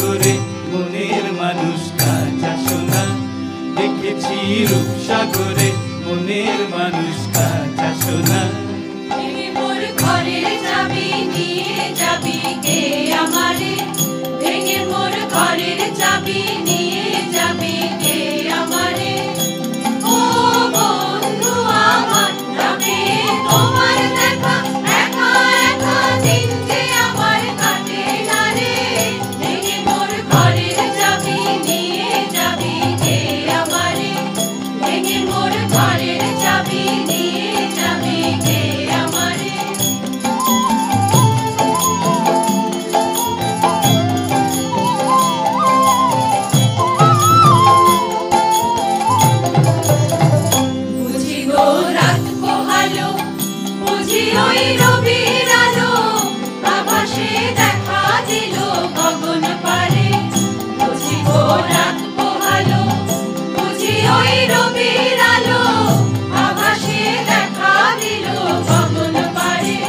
রূপসাগরে মনের মানুষ কাঁচা সোনা। দেখেছি রূপসাগরে মনের মানুষ কাঁচা সোনা। মোর ঘরের চাবি নিয়ে যাবি কে আমারে, ভেঙে মোর ঘরের চাবি নিয়ে যাবি কে আমারে। ও বন্ধু আমার যাবে তোমার দেখা, একা একা দিন যে আমার কাটে না রে। ভেঙে মোর ঘরের চাবি নিয়ে যাবি কে আমারে, ভেঙে মোর ঘরের চাবি নিয়ে যাবি কে আমারে। বুঝি গো রাত পোহালো, বুঝি ওই রবির আলো, আভাসে দেখা দিল গগন পারে। বুঝি গো রাত পোহালো, বুঝি ওই রবির আলো, আভাসে দেখা দিল গগন পারে।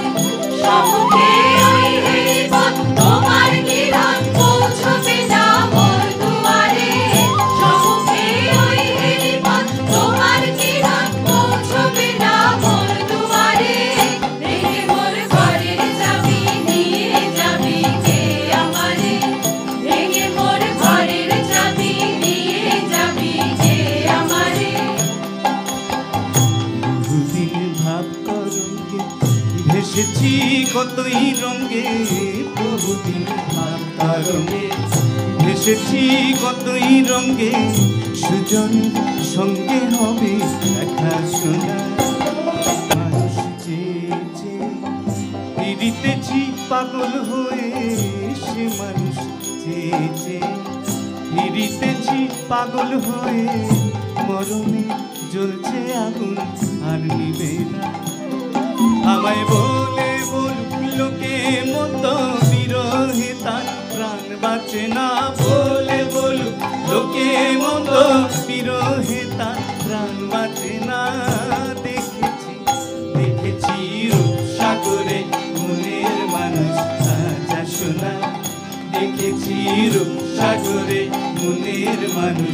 সম্মুখে ওই হেলিপথ তোমার কিরণ পৌঁছবে না মোর দুয়ারে। সম্মুখে ওই হেলিপথ তোমার কিরণ পৌঁছবে না মোর দুয়ারে। ভেঙে মোর ঘরের চাবি নিয়ে যাবি কে আমারে, ভেঙে মোর ঘরের চাবি নিয়ে যাবি কে আমারে। বহুদিন ভাব করঙ্গে ভেসেছি কতই রঙ্গে। বহুদিন ভাব করঙ্গে ভেসেছি কতই রঙ্গে। সুজন সঙ্গে হবে দেখা শোনা। মানুষ চেয়েছে ফিরিতেছি পাগল হয়ে, সে মানুষ চেয়েছে ফিরিতেছি পাগল হয়ে। মরণে জ্বলছে আগুন আর নিবে না। আমায় বলে বলুক লোকে মতো বিরহে তার প্রাণ বাঁচে না। বলে বলুক লোকে মতো বিরহে তার প্রাণ বাঁচে না। দেখেছি দেখেছি রূপসাগরে মনের মানুষ কাঁচা সোনা। দেখেছি রূপসাগরে মনের মানুষ